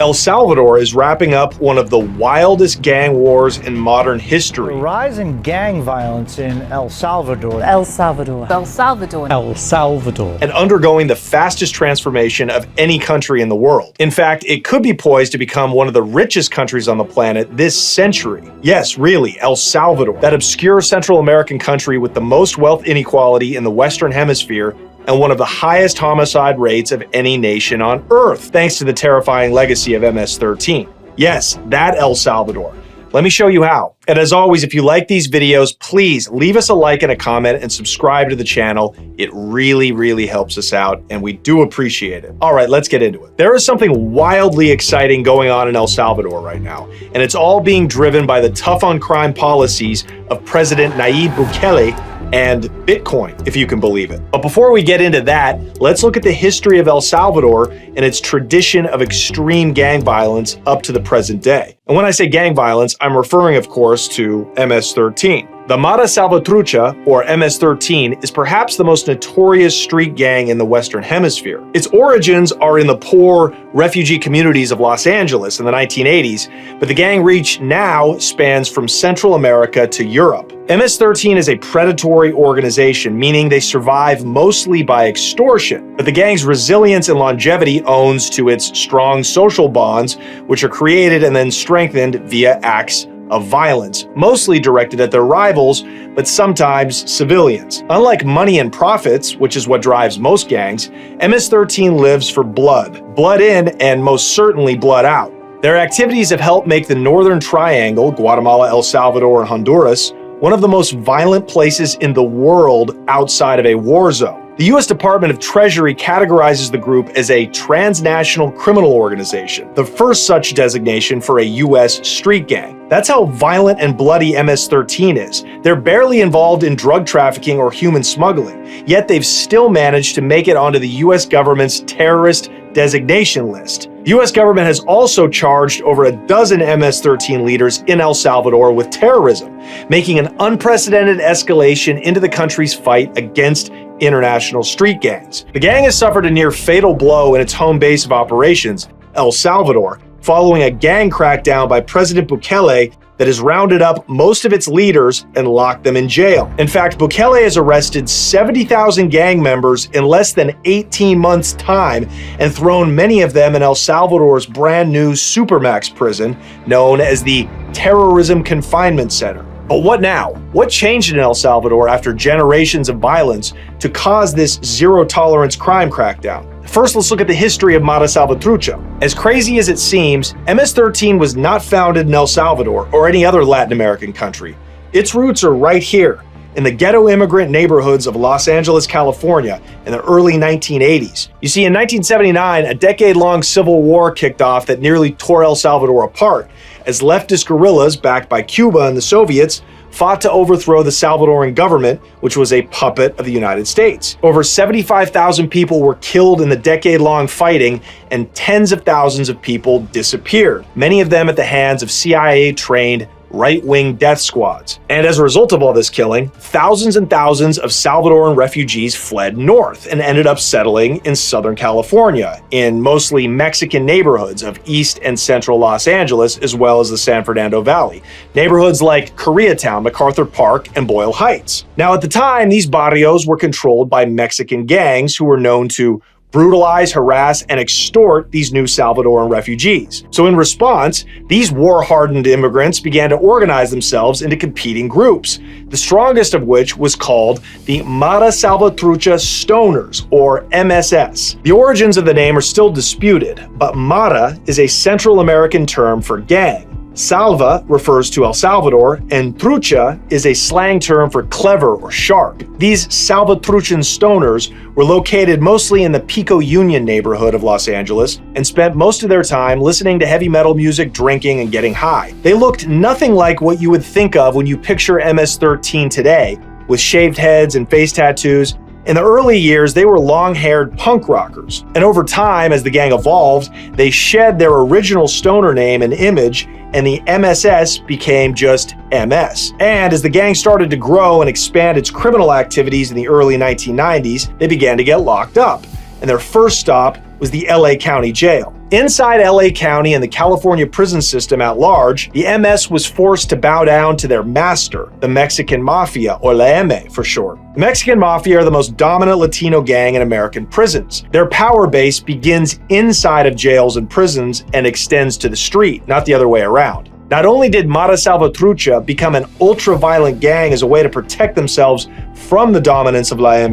El Salvador is wrapping up one of the wildest gang wars in modern history. The rise in gang violence in El Salvador. El Salvador. El Salvador. El Salvador. And undergoing the fastest transformation of any country in the world. In fact, it could be poised to become one of the richest countries on the planet this century. Yes, really, El Salvador, that obscure Central American country with the most wealth inequality in the Western Hemisphere and one of the highest homicide rates of any nation on Earth, thanks to the terrifying legacy of MS-13. Yes, that El Salvador. Let me show you how. And as always, if you like these videos, please leave us a like and a comment and subscribe to the channel. It really, really helps us out, and we do appreciate it. All right, let's get into it. There is something wildly exciting going on in El Salvador right now, and it's all being driven by the tough-on-crime policies of President Nayib Bukele and Bitcoin, if you can believe it. But before we get into that, let's look at the history of El Salvador and its tradition of extreme gang violence up to the present day. And when I say gang violence, I'm referring, of course, to MS-13. The Mara Salva Trucha, or MS-13, is perhaps the most notorious street gang in the Western Hemisphere. Its origins are in the poor refugee communities of Los Angeles in the 1980s, but the gang reach now spans from Central America to Europe. MS-13 is a predatory organization, meaning they survive mostly by extortion, but the gang's resilience and longevity owes to its strong social bonds, which are created and then strengthened via acts of violence, mostly directed at their rivals, but sometimes civilians. Unlike money and profits, which is what drives most gangs, MS-13 lives for blood. Blood in and most certainly blood out. Their activities have helped make the Northern Triangle, Guatemala, El Salvador, and Honduras, one of the most violent places in the world outside of a war zone. The US Department of Treasury categorizes the group as a transnational criminal organization, the first such designation for a US street gang. That's how violent and bloody MS-13 is. They're barely involved in drug trafficking or human smuggling, yet they've still managed to make it onto the US government's terrorist designation list. The US government has also charged over a dozen MS-13 leaders in El Salvador with terrorism, making an unprecedented escalation into the country's fight against international street gangs. The gang has suffered a near fatal blow in its home base of operations, El Salvador, following a gang crackdown by President Bukele that has rounded up most of its leaders and locked them in jail. In fact, Bukele has arrested 70,000 gang members in less than 18 months' time and thrown many of them in El Salvador's brand new SuperMax prison, known as the Terrorism Confinement Center. But what now? What changed in El Salvador after generations of violence to cause this zero-tolerance crime crackdown? First, let's look at the history of Mara Salva Trucha. As crazy as it seems, MS-13 was not founded in El Salvador or any other Latin American country. Its roots are right here, in the ghetto immigrant neighborhoods of Los Angeles, California in the early 1980s. You see, in 1979, a decade-long civil war kicked off that nearly tore El Salvador apart, as leftist guerrillas backed by Cuba and the Soviets fought to overthrow the Salvadoran government, which was a puppet of the United States. Over 75,000 people were killed in the decade-long fighting, and tens of thousands of people disappeared, many of them at the hands of CIA-trained right-wing death squads. And as a result of all this killing, thousands and thousands of Salvadoran refugees fled north and ended up settling in Southern California, in mostly Mexican neighborhoods of East and Central Los Angeles, as well as the San Fernando Valley. Neighborhoods like Koreatown, MacArthur Park, and Boyle Heights. Now, at the time, these barrios were controlled by Mexican gangs who were known to brutalize, harass, and extort these new Salvadoran refugees. So in response, these war-hardened immigrants began to organize themselves into competing groups, the strongest of which was called the Mara Salva Trucha Stoners, or MSS. The origins of the name are still disputed, but Mara is a Central American term for gang. Salva refers to El Salvador, and Trucha is a slang term for clever or sharp. These Salvatruchan stoners were located mostly in the Pico Union neighborhood of Los Angeles and spent most of their time listening to heavy metal music, drinking, and getting high. They looked nothing like what you would think of when you picture MS-13 today, with shaved heads and face tattoos. In the early years, they were long-haired punk rockers, and over time, as the gang evolved, they shed their original stoner name and image, and the MSS became just MS. And as the gang started to grow and expand its criminal activities in the early 1990s, they began to get locked up, and their first stop was the LA County Jail. Inside LA County and the California prison system at large, the MS was forced to bow down to their master, the Mexican Mafia, or La M for short. The Mexican Mafia are the most dominant Latino gang in American prisons. Their power base begins inside of jails and prisons and extends to the street, not the other way around. Not only did Mara Salva Trucha become an ultra-violent gang as a way to protect themselves from the dominance of La M,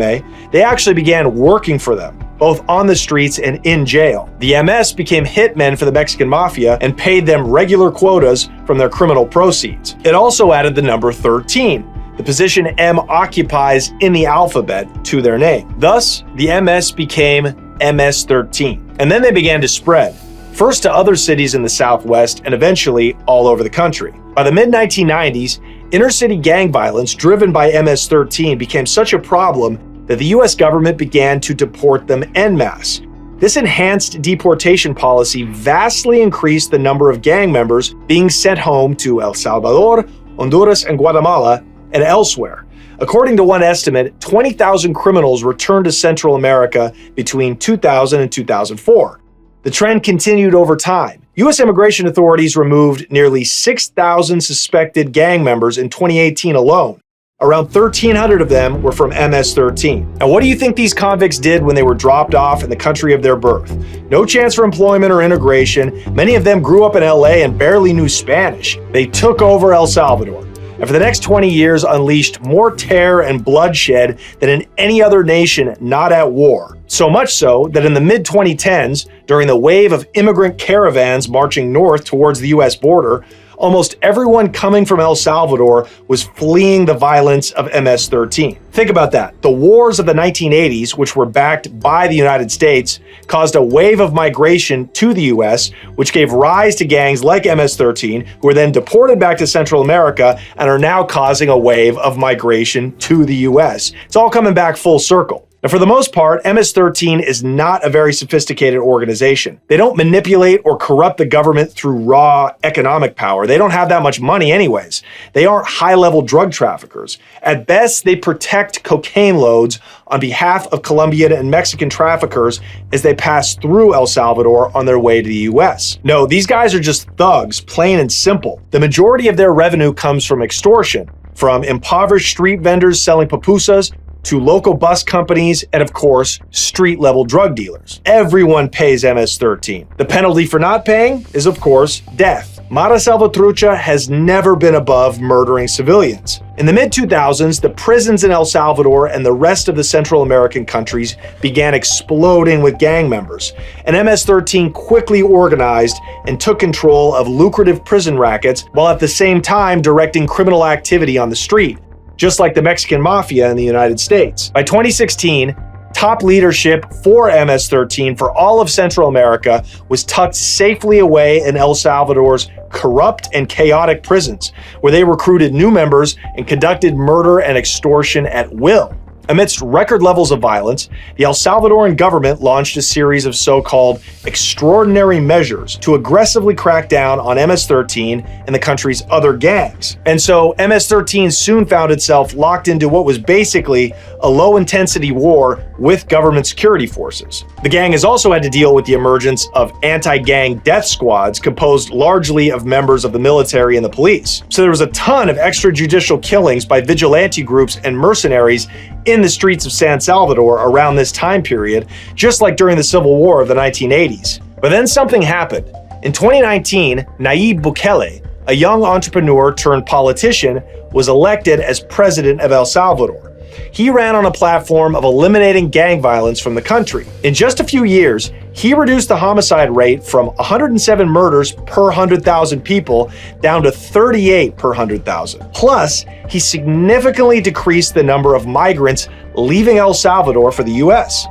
they actually began working for them, both on the streets and in jail. The MS became hitmen for the Mexican Mafia and paid them regular quotas from their criminal proceeds. It also added the number 13, the position M occupies in the alphabet, to their name. Thus, the MS became MS-13. And then they began to spread, first to other cities in the Southwest and eventually all over the country. By the mid-1990s, inner-city gang violence driven by MS-13 became such a problem that the US government began to deport them en masse. This enhanced deportation policy vastly increased the number of gang members being sent home to El Salvador, Honduras, and Guatemala, and elsewhere. According to one estimate, 20,000 criminals returned to Central America between 2000 and 2004. The trend continued over time. U.S. immigration authorities removed nearly 6,000 suspected gang members in 2018 alone. Around 1,300 of them were from MS-13. And what do you think these convicts did when they were dropped off in the country of their birth? No chance for employment or integration. Many of them grew up in LA and barely knew Spanish. They took over El Salvador, and for the next 20 years unleashed more terror and bloodshed than in any other nation not at war. So much so that in the mid-2010s, during the wave of immigrant caravans marching north towards the US border, almost everyone coming from El Salvador was fleeing the violence of MS-13. Think about that. The wars of the 1980s, which were backed by the United States, caused a wave of migration to the US, which gave rise to gangs like MS-13, who were then deported back to Central America and are now causing a wave of migration to the US. It's all coming back full circle. Now, for the most part, MS-13 is not a very sophisticated organization. They don't manipulate or corrupt the government through raw economic power. They don't have that much money anyways. They aren't high-level drug traffickers. At best, they protect cocaine loads on behalf of Colombian and Mexican traffickers as they pass through El Salvador on their way to the US. No, these guys are just thugs, plain and simple. The majority of their revenue comes from extortion, from impoverished street vendors selling pupusas to local bus companies, and of course, street-level drug dealers. Everyone pays MS-13. The penalty for not paying is, of course, death. Mara Salva Trucha has never been above murdering civilians. In the mid-2000s, the prisons in El Salvador and the rest of the Central American countries began exploding with gang members, and MS-13 quickly organized and took control of lucrative prison rackets while at the same time directing criminal activity on the street, just like the Mexican Mafia in the United States. By 2016, top leadership for MS-13 for all of Central America was tucked safely away in El Salvador's corrupt and chaotic prisons, where they recruited new members and conducted murder and extortion at will. Amidst record levels of violence, the El Salvadoran government launched a series of so-called extraordinary measures to aggressively crack down on MS-13 and the country's other gangs. And so MS-13 soon found itself locked into what was basically a low-intensity war with government security forces. The gang has also had to deal with the emergence of anti-gang death squads composed largely of members of the military and the police. So there was a ton of extrajudicial killings by vigilante groups and mercenaries in the streets of San Salvador around this time period, just like during the Civil War of the 1980s. But then something happened. In 2019, Nayib Bukele, a young entrepreneur turned politician, was elected as President of El Salvador. He ran on a platform of eliminating gang violence from the country. In just a few years, he reduced the homicide rate from 107 murders per 100,000 people down to 38 per 100,000. Plus, he significantly decreased the number of migrants leaving El Salvador for the US.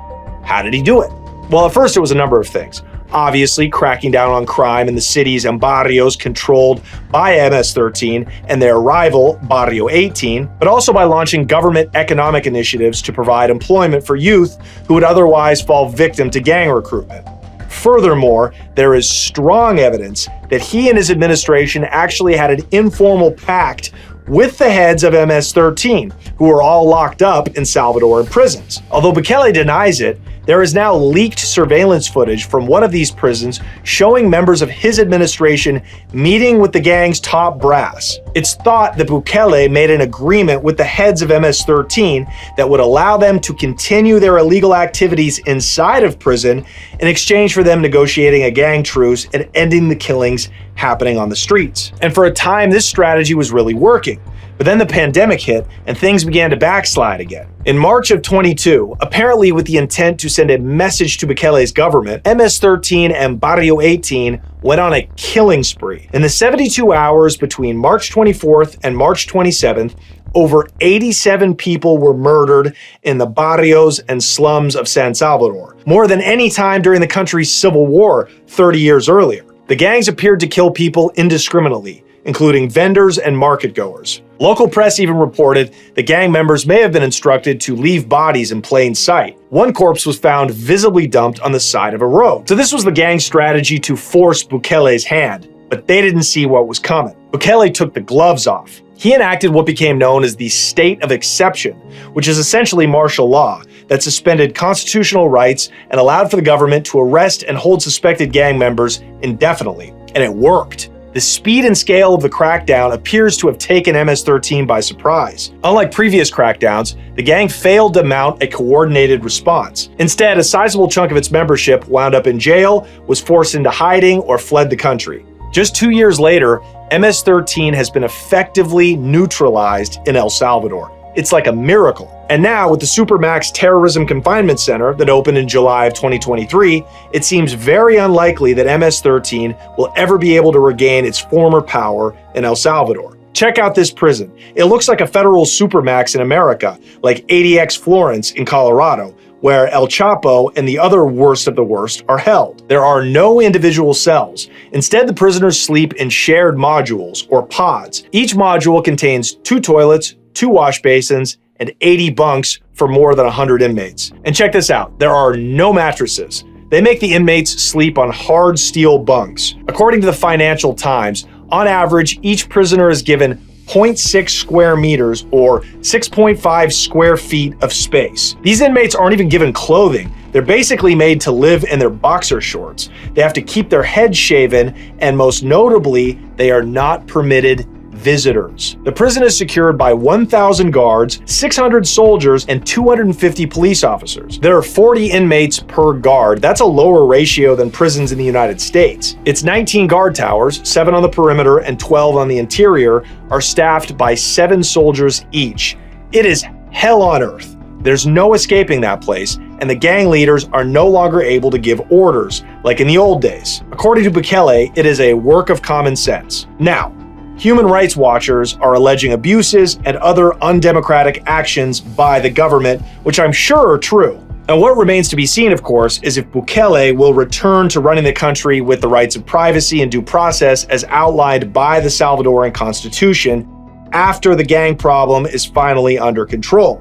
How did he do it? Well, at first it was a number of things. Obviously, cracking down on crime in the cities and barrios controlled by MS-13 and their rival, Barrio 18, but also by launching government economic initiatives to provide employment for youth who would otherwise fall victim to gang recruitment. Furthermore, there is strong evidence that he and his administration actually had an informal pact with the heads of MS-13, who are all locked up in Salvadoran prisons. Although Bukele denies it, There is now leaked surveillance footage from one of these prisons showing members of his administration meeting with the gang's top brass. It's thought that Bukele made an agreement with the heads of MS-13 that would allow them to continue their illegal activities inside of prison in exchange for them negotiating a gang truce and ending the killings happening on the streets. And for a time, this strategy was really working. But then the pandemic hit and things began to backslide again. In March of 22, apparently with the intent to send a message to Bukele's government, MS-13 and Barrio 18 went on a killing spree. In the 72 hours between March 24th and March 27th, over 87 people were murdered in the barrios and slums of San Salvador, more than any time during the country's civil war 30 years earlier. The gangs appeared to kill people indiscriminately, including vendors and market goers. Local press even reported the gang members may have been instructed to leave bodies in plain sight. One corpse was found visibly dumped on the side of a road. So this was the gang's strategy to force Bukele's hand, but they didn't see what was coming. Bukele took the gloves off. He enacted what became known as the state of exception, which is essentially martial law that suspended constitutional rights and allowed for the government to arrest and hold suspected gang members indefinitely. And it worked. The speed and scale of the crackdown appears to have taken MS-13 by surprise. Unlike previous crackdowns, the gang failed to mount a coordinated response. Instead, a sizable chunk of its membership wound up in jail, was forced into hiding, or fled the country. Just 2 years later, MS-13 has been effectively neutralized in El Salvador. It's like a miracle. And now, with the SuperMax Terrorism Confinement Center that opened in July of 2023, it seems very unlikely that MS-13 will ever be able to regain its former power in El Salvador. Check out this prison. It looks like a federal SuperMax in America, like ADX Florence in Colorado, where El Chapo and the other worst of the worst are held. There are no individual cells. Instead, the prisoners sleep in shared modules, or pods. Each module contains 2 toilets, 2 wash basins, and 80 bunks for more than 100 inmates. And check this out, there are no mattresses. They make the inmates sleep on hard steel bunks. According to the Financial Times, on average, each prisoner is given 0.6 square meters or 6.5 square feet of space. These inmates aren't even given clothing. They're basically made to live in their boxer shorts. They have to keep their heads shaven, and most notably, they are not permitted visitors. The prison is secured by 1,000 guards, 600 soldiers, and 250 police officers. There are 40 inmates per guard. That's a lower ratio than prisons in the United States. Its 19 guard towers, 7 on the perimeter and 12 on the interior, are staffed by 7 soldiers each. It is hell on earth. There's no escaping that place, and the gang leaders are no longer able to give orders, like in the old days. According to Bukele, it is a work of common sense. Now, human rights watchers are alleging abuses and other undemocratic actions by the government, which I'm sure are true. And what remains to be seen, of course, is if Bukele will return to running the country with the rights of privacy and due process as outlined by the Salvadoran Constitution after the gang problem is finally under control.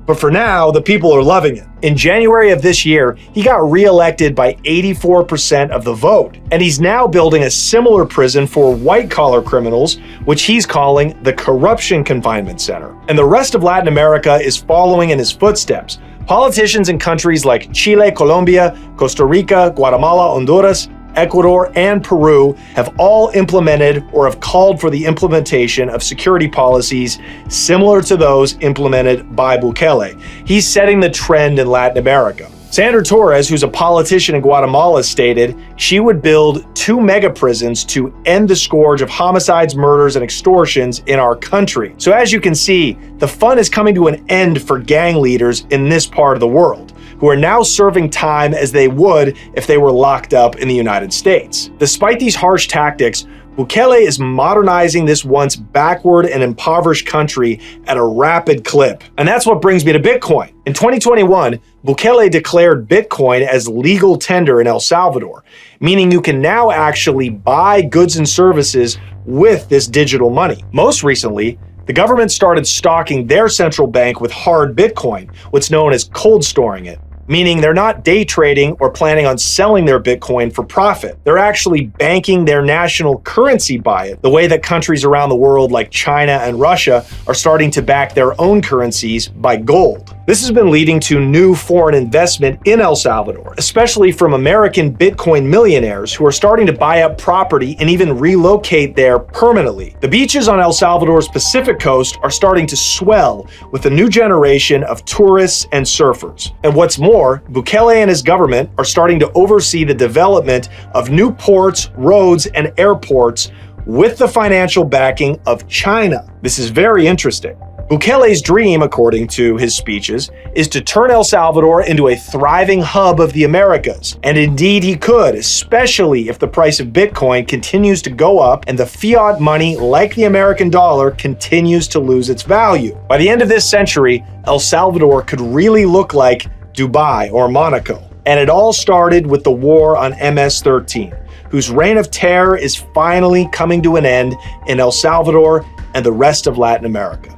But for now, the people are loving it. In January of this year, he got re-elected by 84% of the vote. And he's now building a similar prison for white-collar criminals, which he's calling the Corruption Confinement Center. And the rest of Latin America is following in his footsteps. Politicians in countries like Chile, Colombia, Costa Rica, Guatemala, Honduras, Ecuador, and Peru have all implemented or have called for the implementation of security policies similar to those implemented by Bukele. He's setting the trend in Latin America. Sandra Torres, who's a politician in Guatemala, stated she would build 2 mega prisons to end the scourge of homicides, murders, and extortions in our country. So as you can see, the fun is coming to an end for gang leaders in this part of the world, who are now serving time as they would if they were locked up in the United States. Despite these harsh tactics, Bukele is modernizing this once backward and impoverished country at a rapid clip. And that's what brings me to Bitcoin. In 2021, Bukele declared Bitcoin as legal tender in El Salvador, meaning you can now actually buy goods and services with this digital money. Most recently, the government started stocking their central bank with hard Bitcoin, what's known as cold storing it, meaning they're not day trading or planning on selling their Bitcoin for profit. They're actually banking their national currency by it, the way that countries around the world like China and Russia are starting to back their own currencies by gold. This has been leading to new foreign investment in El Salvador, especially from American Bitcoin millionaires who are starting to buy up property and even relocate there permanently. The beaches on El Salvador's Pacific coast are starting to swell with a new generation of tourists and surfers. And what's more, Bukele and his government are starting to oversee the development of new ports, roads, and airports with the financial backing of China. This is very interesting. Bukele's dream, according to his speeches, is to turn El Salvador into a thriving hub of the Americas. And indeed he could, especially if the price of Bitcoin continues to go up and the fiat money, like the American dollar, continues to lose its value. By the end of this century, El Salvador could really look like Dubai or Monaco. And it all started with the war on MS-13, whose reign of terror is finally coming to an end in El Salvador and the rest of Latin America.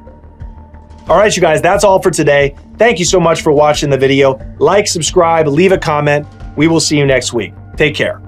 All right, you guys, that's all for today. Thank you so much for watching the video. Like, subscribe, leave a comment. We will see you next week. Take care.